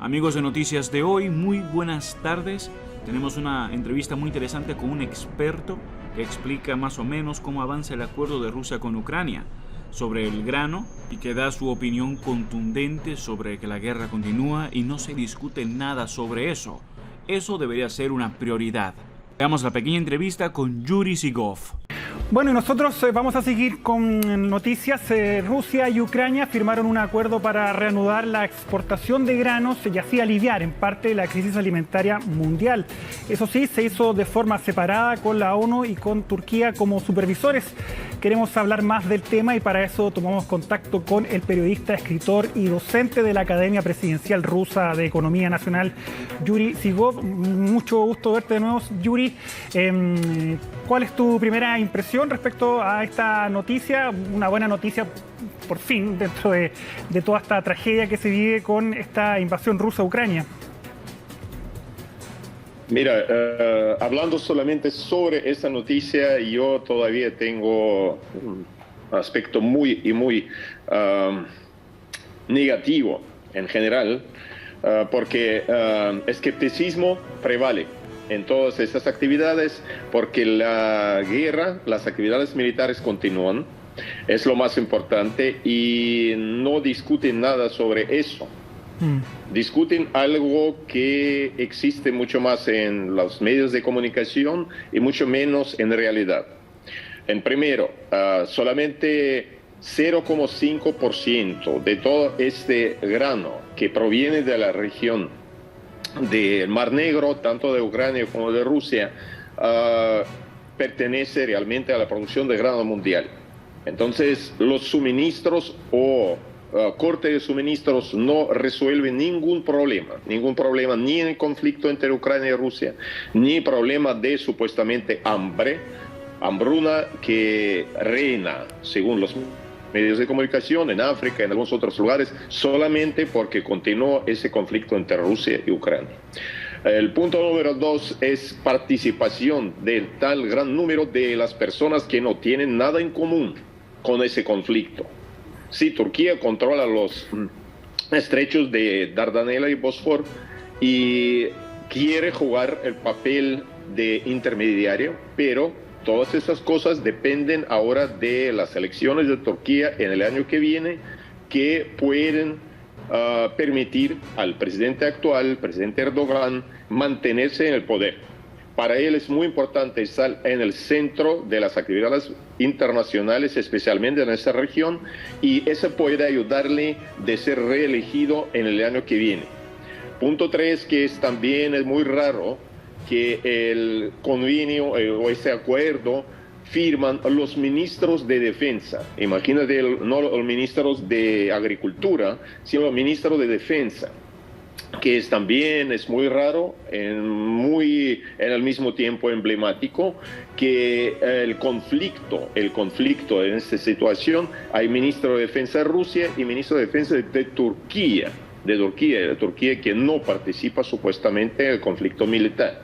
Amigos de Noticias de Hoy, muy buenas tardes. Tenemos una entrevista muy interesante con un experto que explica más o menos cómo avanza el acuerdo de Rusia con Ucrania sobre el grano y que da su opinión contundente sobre que la guerra continúa y no se discute nada sobre eso. Eso debería ser una prioridad. Veamos la pequeña entrevista con Yuri Zhigov. Bueno, y nosotros vamos a seguir con noticias. Rusia y Ucrania firmaron un acuerdo para reanudar la exportación de granos y así aliviar en parte la crisis alimentaria mundial. Eso sí, se hizo de forma separada con la ONU y con Turquía como supervisores. Queremos hablar más del tema y para eso tomamos contacto con el periodista, escritor y docente de la Academia Presidencial Rusa de Economía Nacional, Yuri Zhigov. Mucho gusto verte de nuevo, Yuri. ¿Cuál es tu primera impresión respecto a esta noticia? Una buena noticia, por fin, dentro de toda esta tragedia que se vive con esta invasión rusa a Ucrania. Mira, hablando solamente sobre esta noticia, yo todavía tengo un aspecto muy negativo en general, porque escepticismo prevale en todas estas actividades, porque la guerra, las actividades militares continúan, es lo más importante, y no discuten nada sobre eso. Discuten algo que existe mucho más en los medios de comunicación y mucho menos en realidad. En primero, solamente 0,5% de todo este grano que proviene de la región del Mar Negro, tanto de Ucrania como de Rusia, pertenece realmente a la producción de grano mundial. Entonces, los suministros o corte de suministros no resuelven ningún problema ni en el conflicto entre Ucrania y Rusia, ni problema de supuestamente hambruna que reina, según los medios de comunicación, en África, en algunos otros lugares, solamente porque continuó ese conflicto entre Rusia y Ucrania. El punto número 2 es participación del tal gran número de las personas que no tienen nada en común con ese conflicto. Sí, Turquía controla los estrechos de Dardanela y Bósforo y quiere jugar el papel de intermediario, pero todas esas cosas dependen ahora de las elecciones de Turquía en el año que viene, que pueden permitir al presidente actual, el presidente Erdogan, mantenerse en el poder. Para él es muy importante estar en el centro de las actividades internacionales, especialmente en esa región, y eso puede ayudarle de ser reelegido en el año que viene. Punto 3, que también es muy raro, que el convenio o ese acuerdo firman los ministros de defensa. Imagínate, no los ministros de agricultura, sino los ministros de defensa, que también es muy raro, en el mismo tiempo emblemático, que el conflicto en esta situación, hay ministro de defensa de Rusia y ministro de defensa de Turquía, que no participa supuestamente en el conflicto militar.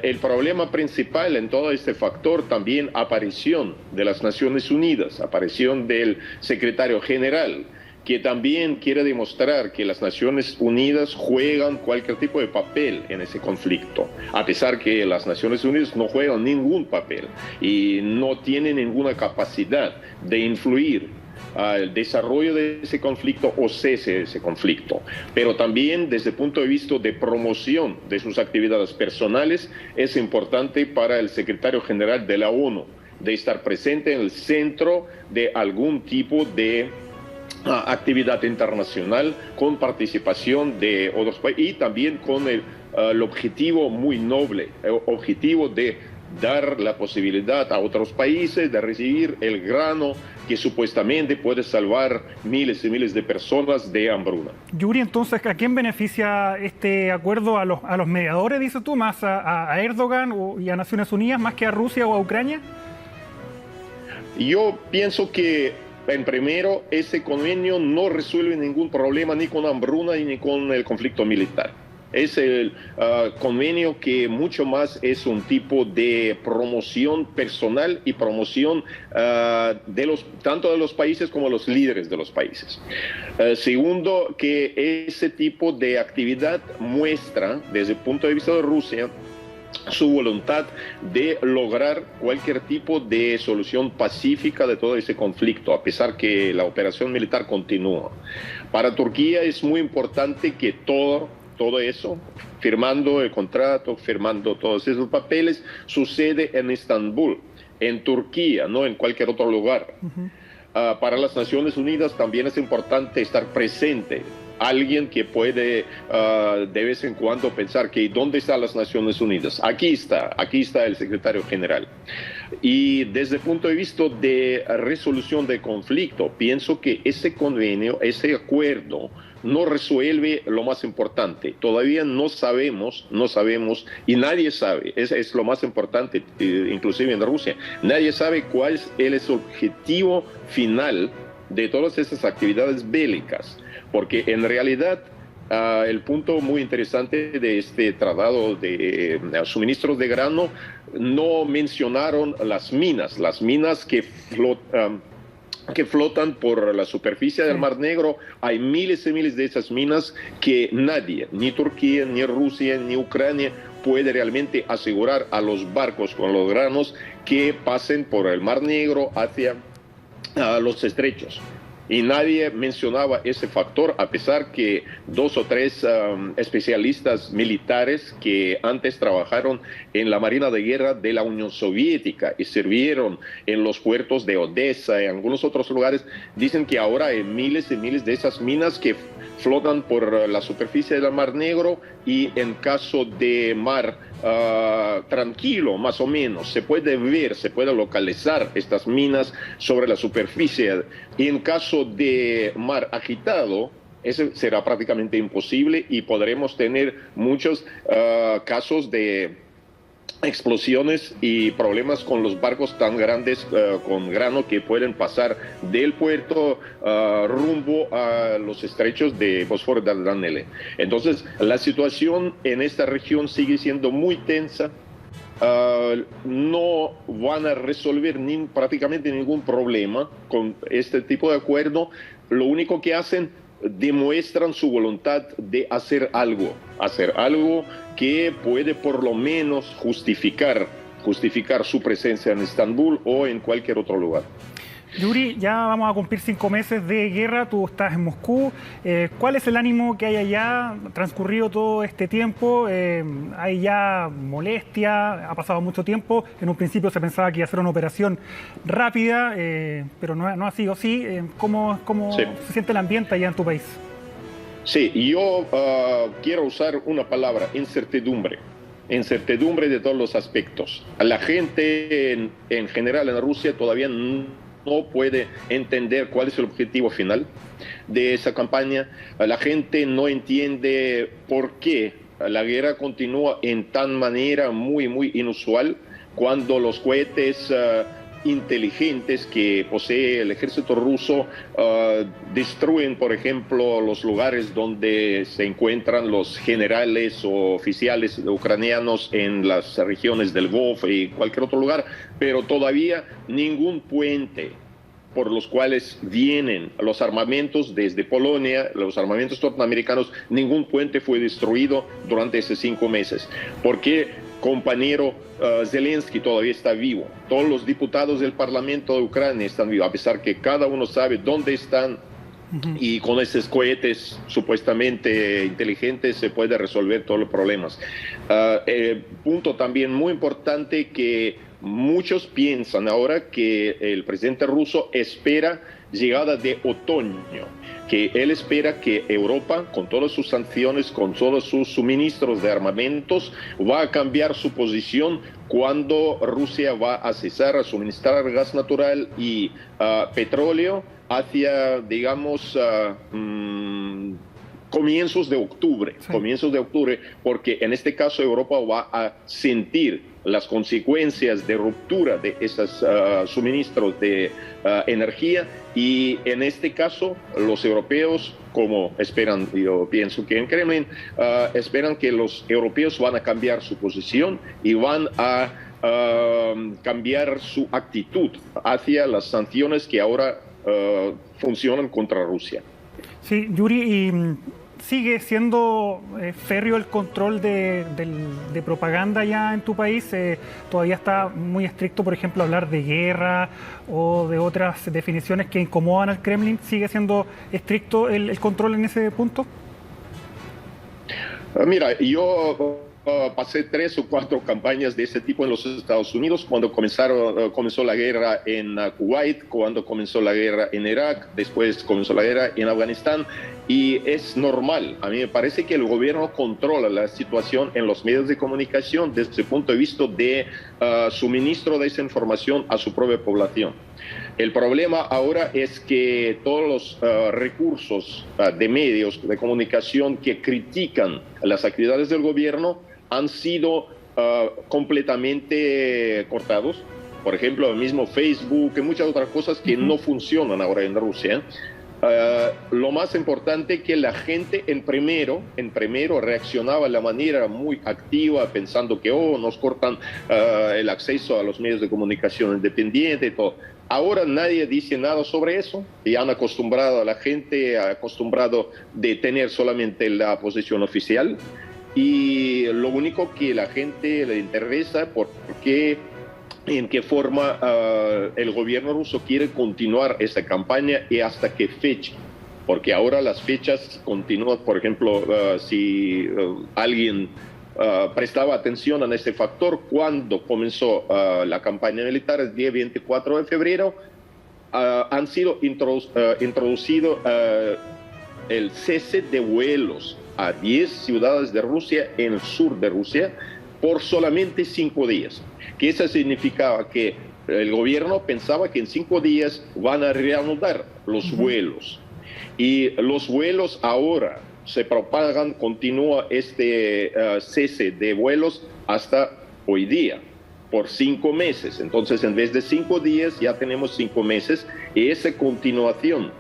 El problema principal en todo este factor también aparición de las Naciones Unidas, aparición del secretario general, que también quiere demostrar que las Naciones Unidas juegan cualquier tipo de papel en ese conflicto, a pesar que las Naciones Unidas no juegan ningún papel y no tienen ninguna capacidad de influir al desarrollo de ese conflicto o cese de ese conflicto. Pero también desde el punto de vista de promoción de sus actividades personales, es importante para el secretario general de la ONU de estar presente en el centro de algún tipo de actividad internacional con participación de otros países y también con el objetivo muy noble, objetivo de dar la posibilidad a otros países de recibir el grano que supuestamente puede salvar miles y miles de personas de hambruna. Yuri, entonces, ¿a quién beneficia este acuerdo? ¿A los mediadores, dices tú, más a Erdogan y a Naciones Unidas, más que a Rusia o a Ucrania? Yo pienso que, en primero, ese convenio no resuelve ningún problema ni con hambruna ni con el conflicto militar. Es el convenio que mucho más es un tipo de promoción personal y promoción tanto de los países como los líderes de los países. Segundo, que ese tipo de actividad muestra, desde el punto de vista de Rusia, su voluntad de lograr cualquier tipo de solución pacífica de todo ese conflicto, a pesar que la operación militar continúa. Para Turquía es muy importante que todo eso, firmando el contrato, firmando todos esos papeles, sucede en Estambul, en Turquía, no en cualquier otro lugar. Para las Naciones Unidas también es importante estar presente. Alguien que puede de vez en cuando pensar que ¿dónde están las Naciones Unidas? Aquí está el secretario general. Y desde el punto de vista de resolución de conflicto, pienso que ese convenio, ese acuerdo, no resuelve lo más importante. Todavía no sabemos, y nadie sabe, es lo más importante, inclusive en Rusia, nadie sabe cuál es el objetivo final de todas esas actividades bélicas, porque en realidad el punto muy interesante de este tratado de suministros de grano, no mencionaron las minas que flotan por la superficie del Mar Negro. Hay miles y miles de esas minas que nadie, ni Turquía, ni Rusia, ni Ucrania, puede realmente asegurar a los barcos con los granos que pasen por el Mar Negro hacia los estrechos. Y nadie mencionaba ese factor, a pesar que 2 o 3 especialistas militares que antes trabajaron en la Marina de Guerra de la Unión Soviética y sirvieron en los puertos de Odessa y en algunos otros lugares, dicen que ahora hay miles y miles de esas minas que flotan por la superficie del Mar Negro, y en caso de mar tranquilo, más o menos, se puede localizar estas minas sobre la superficie. Y en caso de mar agitado, eso será prácticamente imposible, y podremos tener muchos casos de explosiones y problemas con los barcos tan grandes con grano que pueden pasar del puerto rumbo a los estrechos de Bósforo y Dardanelles. Entonces, la situación en esta región sigue siendo muy tensa. No van a resolver prácticamente ningún problema con este tipo de acuerdo. Lo único que hacen, demuestran su voluntad de hacer algo que puede por lo menos justificar su presencia en Estambul o en cualquier otro lugar. Yuri, ya vamos a cumplir 5 meses de guerra, tú estás en Moscú. ¿Cuál es el ánimo que hay allá? Transcurrido todo este tiempo, ¿hay ya molestia? Ha pasado mucho tiempo. En un principio se pensaba que iba a ser una operación rápida, pero no ha sido así. ¿Cómo Sí. se siente el ambiente allá en tu país? Sí, yo quiero usar una palabra: incertidumbre. Incertidumbre de todos los aspectos. La gente en general en Rusia todavía no puede entender cuál es el objetivo final de esa campaña. La gente no entiende por qué la guerra continúa en tan manera muy, muy inusual, cuando los cohetes inteligentes que posee el ejército ruso destruyen, por ejemplo, los lugares donde se encuentran los generales o oficiales ucranianos en las regiones del Golfo y cualquier otro lugar, pero todavía ningún puente por los cuales vienen los armamentos desde Polonia, los armamentos norteamericanos, ningún puente fue destruido durante esos 5 meses. ¿Por qué compañero Zelensky todavía está vivo? Todos los diputados del Parlamento de Ucrania están vivos, a pesar que cada uno sabe dónde están, y con esos cohetes supuestamente inteligentes se puede resolver todos los problemas. Punto también muy importante, que muchos piensan ahora que el presidente ruso espera llegada de otoño, que él espera que Europa, con todas sus sanciones, con todos sus suministros de armamentos, va a cambiar su posición cuando Rusia va a cesar a suministrar gas natural y petróleo hacia, digamos, comienzos de octubre, porque en este caso Europa va a sentir las consecuencias de ruptura de esos suministros de energía, y en este caso los europeos, como esperan, yo pienso que en Kremlin, esperan que los europeos van a cambiar su posición y van a cambiar su actitud hacia las sanciones que ahora funcionan contra Rusia. Sí, Yuri, y sigue siendo férreo el control de propaganda ya en tu país. Todavía está muy estricto, por ejemplo, hablar de guerra o de otras definiciones que incomodan al Kremlin. ¿Sigue siendo estricto el control en ese punto? Mira, yo pasé 3 o 4 campañas de ese tipo en los Estados Unidos, cuando comenzó la guerra en Kuwait, cuando comenzó la guerra en Irak, después comenzó la guerra en Afganistán, y es normal. A mí me parece que el gobierno controla la situación en los medios de comunicación desde el punto de vista de suministro de esa información a su propia población. El problema ahora es que todos los recursos de medios de comunicación que critican las actividades del gobierno han sido completamente cortados. Por ejemplo, el mismo Facebook y muchas otras cosas que no funcionan ahora en Rusia. Lo más importante que la gente en primero reaccionaba de la manera muy activa, pensando que nos cortan el acceso a los medios de comunicación independientes y todo. Ahora nadie dice nada sobre eso, y han acostumbrado a la gente, de tener solamente la posición oficial, y lo único que la gente le interesa porque en qué forma el gobierno ruso quiere continuar esa campaña y hasta qué fecha. Porque ahora las fechas continúan. Por ejemplo, si alguien prestaba atención a ese factor, cuando comenzó la campaña militar, el día 24 de febrero, han sido introducido el cese de vuelos a 10 ciudades de Rusia en el sur de Rusia por solamente 5 días. Que eso significaba que el gobierno pensaba que en 5 días van a reanudar los vuelos. Y los vuelos ahora se propagan, continúa este cese de vuelos hasta hoy día, por 5 meses. Entonces, en vez de 5 días, ya tenemos 5 meses, y esa continuación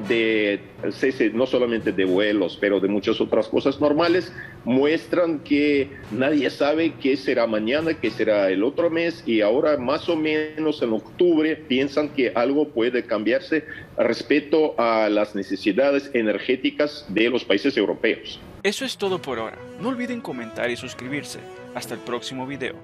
de cese no solamente de vuelos, pero de muchas otras cosas normales, muestran que nadie sabe qué será mañana, qué será el otro mes, y ahora más o menos en octubre piensan que algo puede cambiarse respecto a las necesidades energéticas de los países europeos. Eso es todo por ahora. No olviden comentar y suscribirse. Hasta el próximo video.